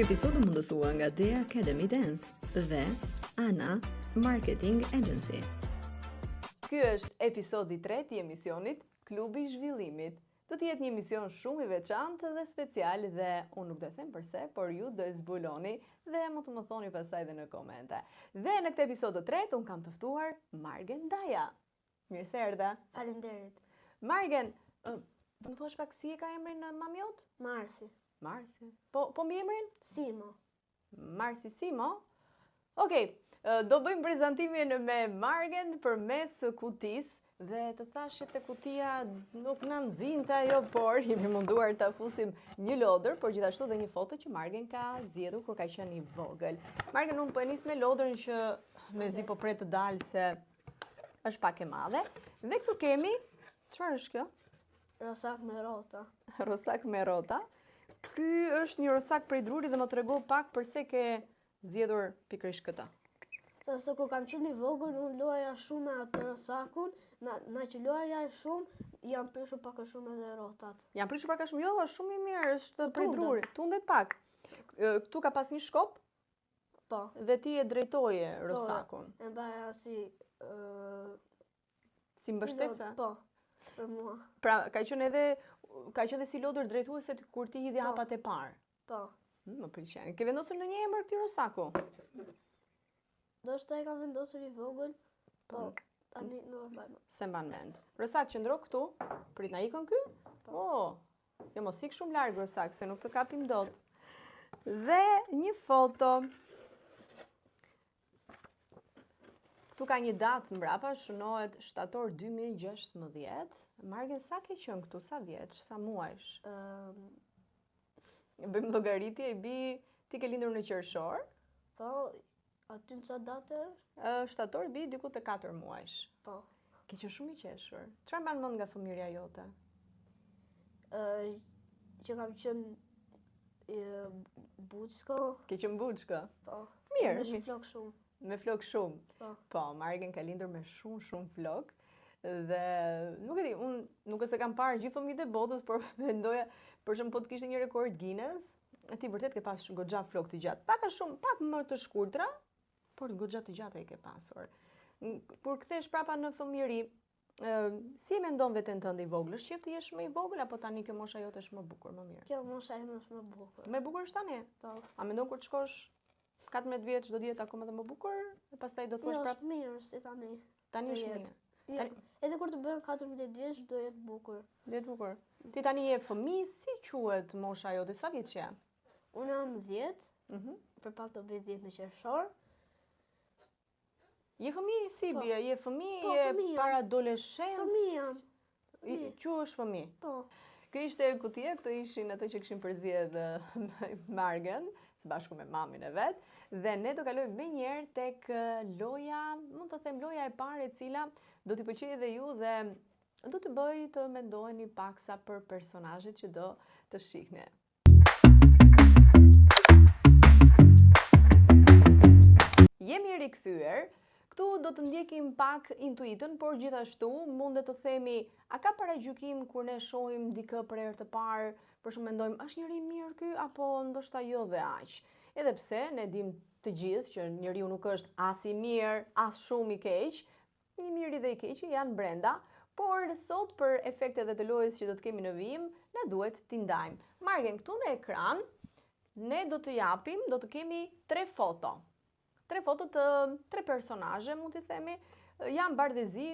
Ky episod u mundësua nga Dea Academy Dance dhe Ana Marketing Agency. Ky është episodi 3 i emisionit Klubi i Zhvillimit. Do të jetë një emision shumë i veçantë dhe special dhe unë nuk do të them përse, por ju do e zbuloni dhe mund të më thoni pastaj edhe në komente. Dhe në këtë episod të tretë unë kam të ftuar Margen Daja. Mirë se erdha. Faleminderit. Margen, do më thuash pak si e ka emrin mamjot? Marsi. Marsi. Po mbi emrin? Simo. Marsi Simo? Okej, do bëjmë prezantimin me Margen përmes kutisë. Dhe të thashë të kutia nuk në nxinte ajo, por jemi munduar të fusim një lodër, por gjithashtu dhe një foto që Margen ka zgjedhur kur ka qenë i vogël. Margen, unë po e nis me lodërën që mezi po pret të dalë se është pak e madhe. Dhe këtu kemi, çfarë është kjo? Rosak me rota. Rosak me rota. Ky është një rosak prej druri dhe më trego pak përse ke zgjedhur pikërisht këtë. Se kur kam qenë i vogël, unë loja shumë me atë rosakun, na që loja shumë, jam prishur pak a shumë edhe rotat. Jam prishur pak a shumë, jo, është shumë i mirë, është prej druri. Tundet pak. Këtu ka pas një shkop? Po. Dhe ti e drejtoje rosakun. E baja Si mbështetëse? Po, për mua. Pra, ka qenë si lodër drejtuese kur ti hidhi hapat e parë? Po. Më pëlqen. Ke vendosur në një emër këtij rosaku? Do shta e kam vendosur i vogël, po tani nuk e mbaj më. Se mban mend. Rosak qëndro këtu, prit na ikën ky? Po. Jo mos ik shumë larg rosak se nuk të kapim dot. Dhe një foto. Këtu ka një datë mbrapa, shënohet shtator 2016. Margen, sa ke qenë këtu, sa vjeç, sa muajsh? Bëjmë llogaritje, ti ke lindur në qershor? Po. Aty në qatë date është? Shtator bi diku të 4 muajsh. Po. Ke qenë shumë i qeshur. Çfarë mban mend nga fëmijëria jote? Që kam qenë buçko. Ke qenë buçko? Po. Mirë. Me flok shumë. Me flok shumë? Po. Po, Margen ka lindur me shumë flok. Dhe nuk e di, unë nuk e se kam parë gjithë fëmijët e botës, por mendoja, për shembull po të kishte një rekord Guinness, ti vërtet ke pasur goxha flok të gjatë. Pak më të shkurtra, por goxha të gjata i ke pasur. Kur kthesh prapa në fëmijëri, si e mendon veten tënde i vogël? Është qejf të jesh më i vogël apo tani kjo mosha jote është më bukur, më mirë? Kjo mosha ime është më bukur. Më bukur është tani? Po. A mendon kur të shkosh 14 vjeç do të jetë akoma më bukur? E pastaj do të thuash prapë është mirë si tani. Tani është mirë. Jo, edhe kur të bëhen 14 vjeç do jetë bukur. Do jetë bukur. Ti tani je fëmijë, si quhet mosha jote? Sa vjeç je? Unë jam 10, për pak të bëj 10 në qershor. Je fëmijë si bie? Je fëmijë, je para adoleshencë? Fëmijë jam. Quhesh fëmijë? Po. Kjo ishte kutia, këto ishin ato që kishin përzgjedhë Margen, së bashku me mamin e vet, dhe ne do kalojmë menjëherë tek loja, mund të them loja e parë e cila do t'i pëlqejë edhe ju dhe do të bëj të mendoheni paksa për personazhet që do të shihni. Jemi rikthyer. Këtu do të ndjekim pak intuitën, por gjithashtu mundet të themi, a ka paragjykim kur ne shohim dikë për herë të parë, për shumë mendojmë, është njëri mirë ky apo ndoshta jo dhe aq. Edhe pse ne dim të gjithë që njeriu nuk është as i mirë, as shumë i keq, i miri dhe i keqi janë brenda, por sot për efektet e të lojës që do të kemi në vijim, na duhet t'i ndajmë. Margen, këtu në ekran ne do të japim, do të kemi 3 foto. 3 foto të 3 personazhe, mund t'i themi, janë bardhëzi,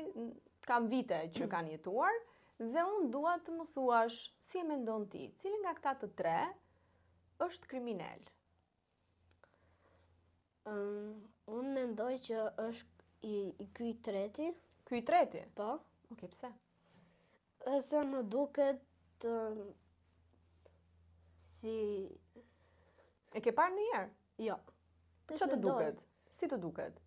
kam vite që kanë jetuar, dhe unë dua të më thuash, si e mendon ti, cili nga këta të 3 është kriminal? Unë mendoj që është ky i treti. Ky i treti? Po. Okej, pse? Se më duket si... E ke parë ndonjëherë? Jo. Ço të duket? Si të duket?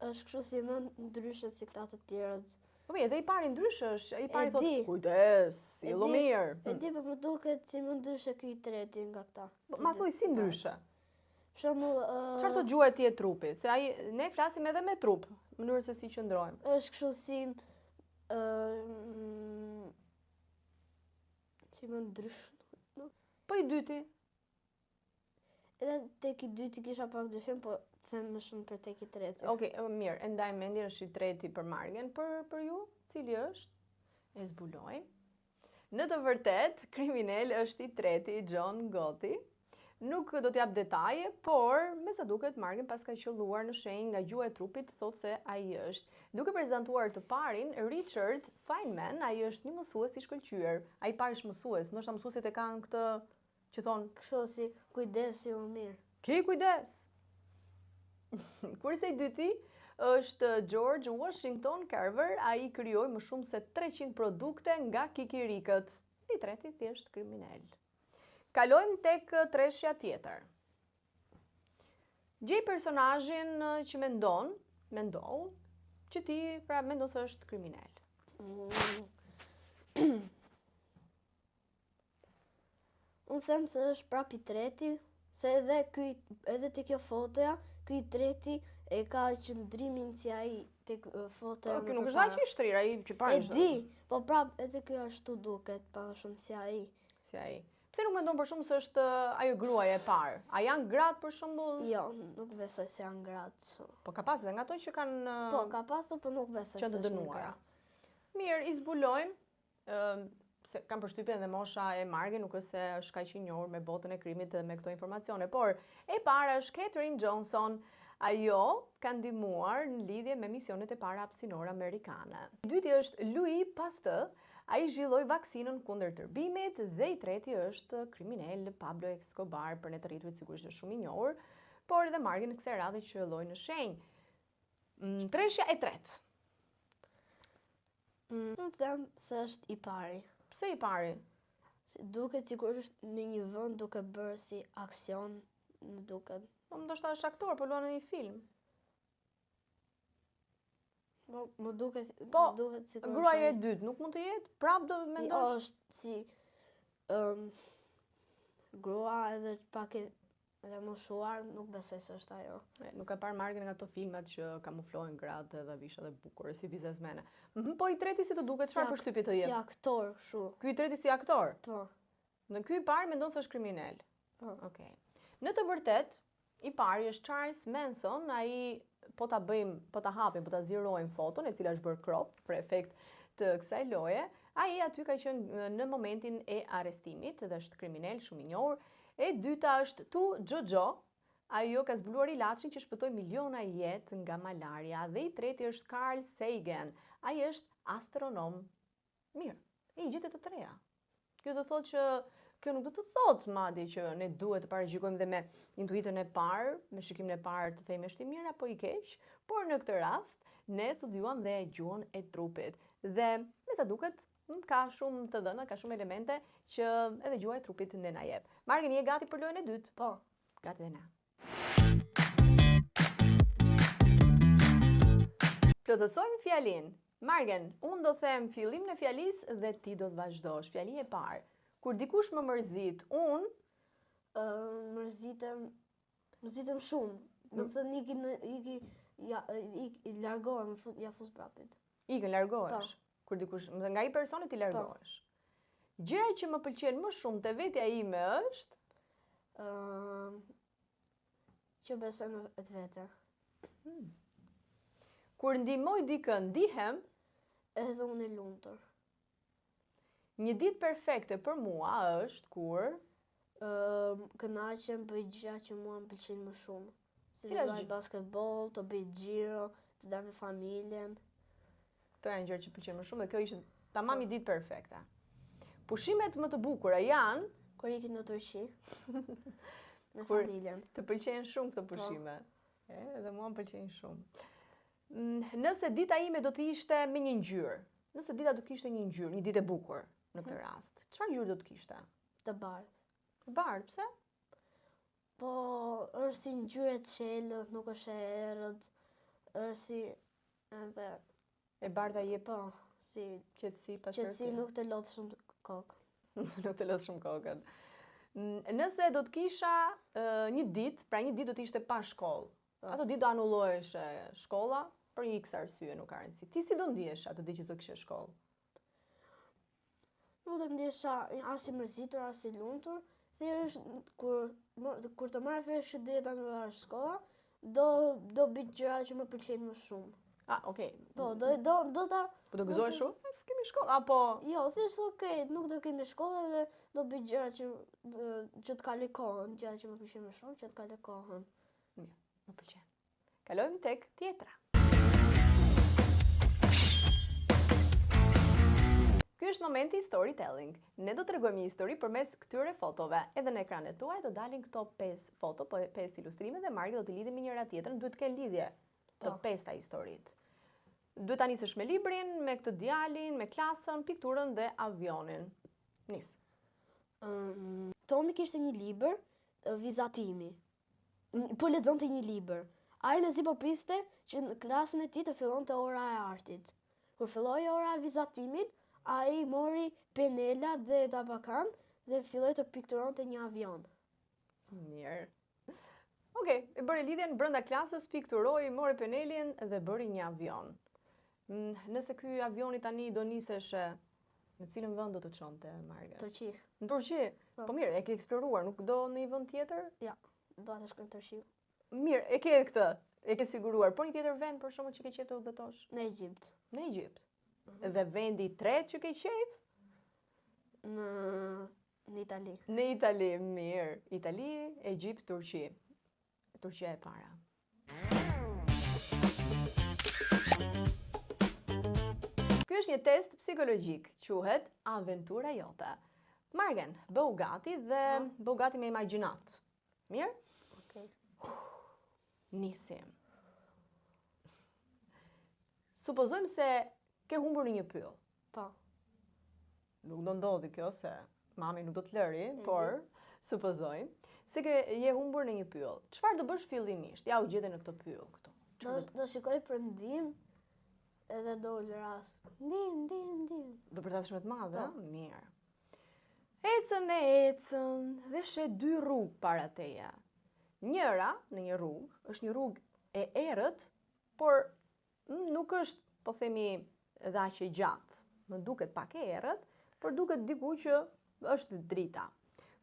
Është kështu si më ndryshe si këta të tjerët. Po edhe i pari ndryshe është, i pari di. thotë, kujdes, sillu mirë. E di, po më duket si më ndryshe ky i treti nga këta. Ma thuaj si ndryshe? Për shembull, çfarë të gjuha e ti e trupit? Se ne flasim edhe me trup, mënyrën se si qëndrojmë. Është kështu si si më ndryshë. Po i dyti? Edhe tek i dyti kisha pak dyshim, po them më shumë për tek i treti. Okej, mirë, e ndaj mendjen është i treti për Margen, për ju, cili është? E zbuloj. Në të vërtet, kriminal është i treti John Gotti. Nuk do t'jap detaje, por me sa duket Margen pas ka qelluar në shenjë nga gjuha e trupit thotë se ai është. Duke prezantuar të parin, Richard Feynman, ai është një mësues i shkëlqyer. Ai pari është mësues, ndoshta mësuesit e kanë këtë që thonë, Kështu si kujdesi u mirë. ke kujdes. Kurse i dyti është George Washington Carver, ai krijoi më shumë se 300 produkte nga kikirikët. I treti thjesht kriminal. Kalojmë tek treshja tjetër. Gjej personazhin që mendohu, që ti pra mendon se është kriminal. Unë them se është prap i treti, se edhe te kjo fotoja, ky i treti e ka qëndrimin si ai tek fotoja. Ky nuk është aq i shtrir, ai që para E di, po prap edhe kjo ashtu duket pak shumë si ai. Si ai. Pse nuk mendon për shumë se është ajo gruaja e parë? A janë gratë për shembull? Jo, nuk besoj se janë gratë. Po ka pas edhe nga ato që kanë Po, ka pasur, po nuk besoj që se të është një dënuara. gratë. Mirë, i zbulojmë, se kam përshtypjen dhe mosha e Margen nuk është se është kaq i njohur me botën e krimit dhe me këto informacione, por e para është Katherine Johnson. Ajo ka ndihmuar në lidhje me misionet e para hapësinore amerikane. I dyti është Louis Pasteur. Ai zhvilloi vaksinën kundër tërbimit dhe i treti është kriminal Pablo Escobar, për ne të rritujt sigurisht është shumë i njohur, por edhe Margen kësaj radhe që lloj në shenjë. Treshja e tretë. Unë them se është i pari. Pse i pari? Duket sigurisht në një vend duke bërë si aksion, në duket. Po ndoshta është aktor, po luan në një film. Më duket sigurisht. Gruaja e dytë nuk mund të jetë? Prap do të mendosh? Jo, është si grua edhe pak edhe moshuar, nuk besoj se është ajo. Nuk e parë Margen nga ato filmat që kamuflohen gratë edhe vishë dhe bukur, si biznesmene. Po i treti si të duket, çfarë përshtypje të jep? Si aktor, kështu. Ky i treti si aktor? Po. Në ky i parë mendon se është kriminal. Po. Okej. Në të vërtet, i pari është Charles Manson, ai po ta hapim, po ta zirojmë foton e cila është bërë crop për efekt të kësaj loje. Ai aty ka qenë në momentin e arrestimit dhe është kriminal shumë i njohur. E dyta është Tu Jojo, ajo ka zbuluar ilaçin që shpëtoi miliona jetë nga malaria, dhe i treti është Carl Sagan, ai është astronom. Mirë, i gjetë të treja. Kjo do thotë që kjo nuk do të thotë madje që ne duhet të paraqyjojmë dhe me intuitën e parë, me shikimin e parë të themi është i mirë apo i keq, por në këtë rast ne studiuam dhe gjuhën e trupit. Dhe me sa duket ka shumë të dhëna, ka shumë elemente që edhe gjuha e trupit ne na jep. Margen, je gati për lojën e dytë? Po. Gati dhe na. Plotësojmë fjalin. Margen, unë do them fillim në fjalis dhe ti do të vazhdosh. Fjali e parë. Kur dikush më mërzit, unë mërzitem shumë. Do të thënë i largohem, ja fus prapit. Ikën, largohesh. Kur dikush, nga i personit i largohesh. Gjëja që më pëlqen më shumë te vetja ime është që besoj në vetë. Kur ndihmoj dikën, ndihem edhe unë e lumtur. Një ditë perfekte për mua është kur kënaqem bëj gjëra që mua më pëlqejnë më shumë. Si Cila të është bëj basketbol, të bëj xhiro, të dal me familjen. Këto janë gjëra që pëlqejnë më shumë dhe kjo ishte tamam i ditë perfekte. Pushimet më të bukura janë kur ikim në Turqi me familjen. Të pëlqejnë shumë këto pushime. Edhe mua më pëlqejnë shumë. Nëse dita ime do të ishte me një ngjyrë. Nëse dita do të kishte një ngjyrë, një ditë e bukur në këtë rast. Çfarë ngjyrë do të kishte? Të bardhë. Të bardhë, pse? Po, është si ngjyrë e çelët, nuk është e errët. Është si edhe E bardha jep po, si qetësi, qetësi, nuk të lodh shumë kokën. Nuk të lodh shumë kokën. Nëse do të kisha një ditë, pra një ditë do të ishte pa shkollë. Ato ditë do anulloheshe shkolla, për një x arsye, nuk ka rëndësi. Ti si do ndihesh atë ditë që do kishe shkollë? Nuk do ndihesha as i mërzitur, as i lumtur, Thjesht kur të marr vesh që dieta në orar shkolla, do bëj gjëra që më pëlqejnë më shumë. Okej. Po, do ta Po do gëzohesh shumë? S'kemi shkollë apo Jo, thjesht okej, nuk do kemi shkollë dhe do bëj gjëra që të kaloj kohën, gjëra që më pëlqejnë më shumë, që të kaloj kohën. mirë, më pëlqen. Kalojmë tek tjetra. Ky është momenti i storytelling. Ne do t'rregojmë një histori përmes këtyre fotove. Edhe në ekranet tuaj do dalin këto 5 foto, 5 ilustrime dhe Margi do t'i lidhim me njëra tjetrën, duhet të kenë lidhje të 5 historitë. Duhet ta nisësh me librin, me këtë djalin, me klasën, pikturën dhe avionin. Nis. Tomi kishte një libër, vizatimi. Po lexonte një libër. Ai mezi po priste që në klasën e tij të fillonte ora e artit. Kur filloi ora e vizatimit, ai mori penela dhe tabakan dhe filloi të pikturonte një avion. Mirë. Okej, e bëri lidhjen brenda klasës, pikturoi, mori penelin dhe bëri një avion. Nëse ky avioni tani do nisesh, në cilën vend do të çonte, Marga? Turqi. Në Turqi? Po mirë, e ke eksploruar, nuk do në një vend tjetër? Ja, do të shkoj në Turqi. Mirë, e ke këtë, e ke siguruar. Por një tjetër vend, për shkakun që ke qejf të udhëtosh? Në Egjipt. Në Egjipt. Dhe vendi i tretë që ke qejf? Në Itali. Në Itali, mirë. Itali, Egjipt, Turqi. Turqia e para. Ky është një test psikologjik, quhet Aventura jote. Margen, bëu gati dhe bëu gati me imagjinat. Mirë? Okej. Nisim. Supozojmë se ke humbur në një pyll. Po. Nuk do ndodhi kjo se mami nuk do të lëri, por supozojmë se je humbur në një pyll. Çfarë do bësh fillimisht? Ja u gjete në këtë pyll këtu. Do shikoj për ndihmë edhe do lëras. Ndihmë. Do përtash me të madhe, mirë. Ecën dhe she 2 rrugë para teje. Njëra në një rrugë është një rrugë e errët, por nuk është, po themi, edhe aq e gjatë. Më duket pak e errët, por duket diku që është drita.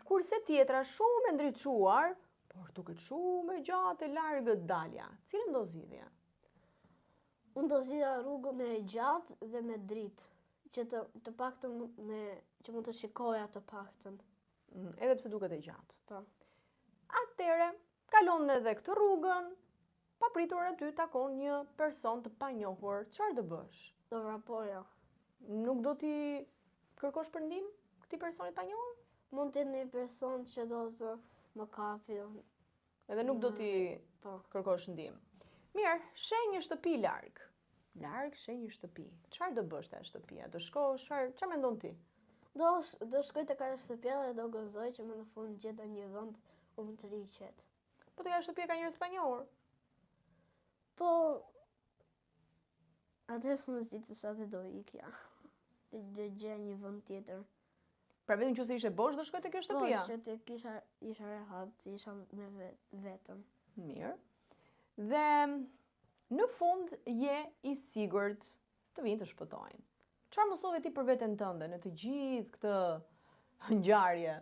Kurse tjetra shumë e ndriçuar, por duket shumë e gjatë e largët dalja. Cilën do zgjidhje? Unë do zgjidhja rrugën e gjatë dhe me dritë, që të paktën që mund të shikoja të paktën. Edhe pse duket e gjatë. Po. Atëre, kalon edhe këtë rrugën, papritur aty takon një person të panjohur. Çfarë do bësh? Do vrapoja. Nuk do t'i kërkosh për ndihmë këtij personi të panjohur? Mund të jetë një person që do të më kapi. Edhe nuk do t'i kërkosh ndihmë. Mirë, sheh një shtëpi larg. Sheh një shtëpi. Çfarë do bësh te shtëpia? Do shkosh, çfarë mendon ti? Do shkoj tek ajo shtëpi dhe do gëzoj që më në fund gjeta një vend ku më të riqet. Po tek ajo shtëpi ka njerëz panjohur. Po atëherë të më zgjidhësh atë do ikja. Dhe gjej një vend tjetër. Pra vetëm nëse ishe bosh do shkoj te kjo shtëpia? Po, që të isha rehat, isha me vetëm. Mirë. Dhe në fund je i sigurt të vinë të shpëtojnë. Çfarë mësove ti për veten tënde në të gjithë këtë ngjarje?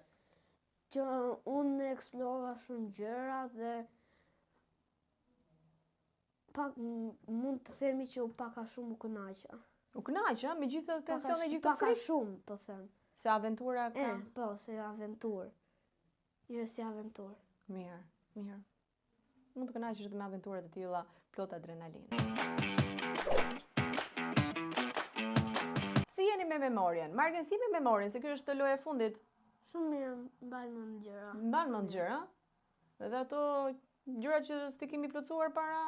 Që unë eksplorova shumë gjëra dhe pak mund të themi që pak a shumë u kënaqa. U kënaqa me gjithë tension e gjithë frikë? Pak a shumë, po them. Se aventura ka? Po, se aventurë. Jo si aventurë. Mirë. Mund të kënaqesh edhe me aventurat e tilla plot adrenalinë. Si jeni me memorien? Margen, si me memorien, se kjo është loja e fundit? Shumë mirë, mbaj mend gjëra. Mban mend gjëra? Edhe ato gjëra që s'ti kemi plotësuar para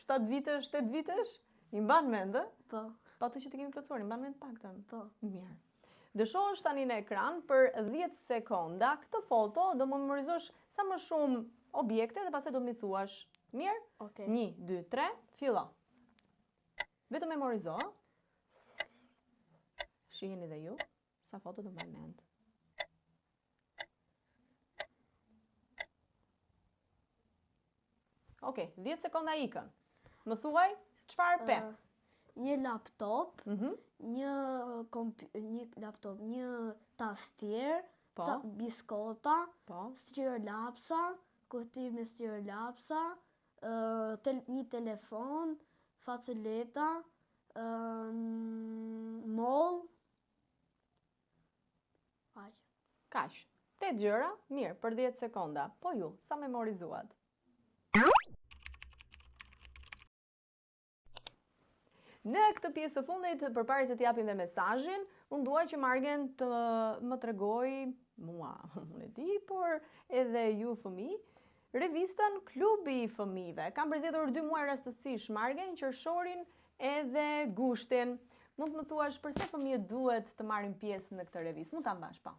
7 vitesh, 8 vitesh? I mban mend, Po. Pa ato që ti kemi plotësuar, i mban mend paktën? Po. Mirë. Dëshosh tani në ekran për 10 sekonda këtë foto, do më memorizosh sa më shumë objekte dhe pastaj do më thuash. Mirë? Okej. 1, 2, 3, fillo. Vetëm memorizo. Shiheni dhe ju sa foto do mbaj mend. Okej, 10 sekonda ikën. Më thuaj çfarë pe? Një laptop, Mhm. një laptop, një tastier, Po. Biskota, Po. stirolapsa, kuti me stirolapsa, një telefon, faculeta, moll. Aq. Kaq. 8 gjëra, mirë, për 10 sekonda. Po ju, sa memorizuat? Në këtë pjesë të fundit, përpara se të japim dhe mesazhin, unë dua që Margen të më tregoj mua, unë e di, por edhe ju fëmijë, revistën Klubi i Fëmijëve. Kam përzgjedhur 2 muaj rastësish, Margen, qershorin edhe gushtin. Mund të më thuash pse fëmijët duhet të marrin pjesë në këtë revistë? Mund ta mbash pa.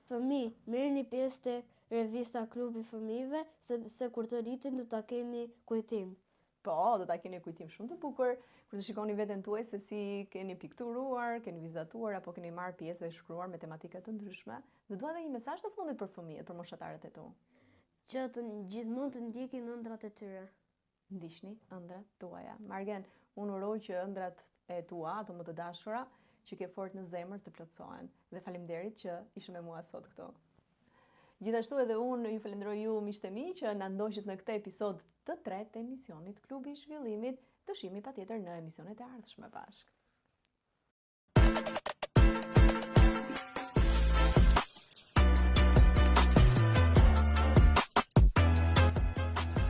Fëmijë, merrni pjesë tek revista Klubi i Fëmijëve, sepse kur të rritin do ta keni kujtim. Po, do ta keni kujtim shumë të bukur, kur të shikoni veten tuaj se si keni pikturuar, keni vizatuar apo keni marrë pjesë dhe shkruar me tematika të ndryshme. Dhe dua edhe një mesazh të fundit për fëmijët, për moshatarët e tu. Që gjithmonë të ndjekin ëndrat e tyre. Ndiqni ëndrat tuaja. Margen, unë uroj që ëndrat e tua, ato më të dashura, që ke fort në zemër të plotësohen. Dhe faleminderit që ishe me mua sot këtu. Gjithashtu edhe unë ju falenderoj ju miqtë e mi që na ndoqët në këtë episod të tretë të emisionit Klubi i Zhvillimit, të shihemi patjetër në emisionet e ardhshme bashkë.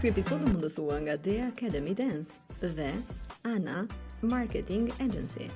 Ky episod u mundësua nga Dea Academy Dance dhe Ana Marketing Agency.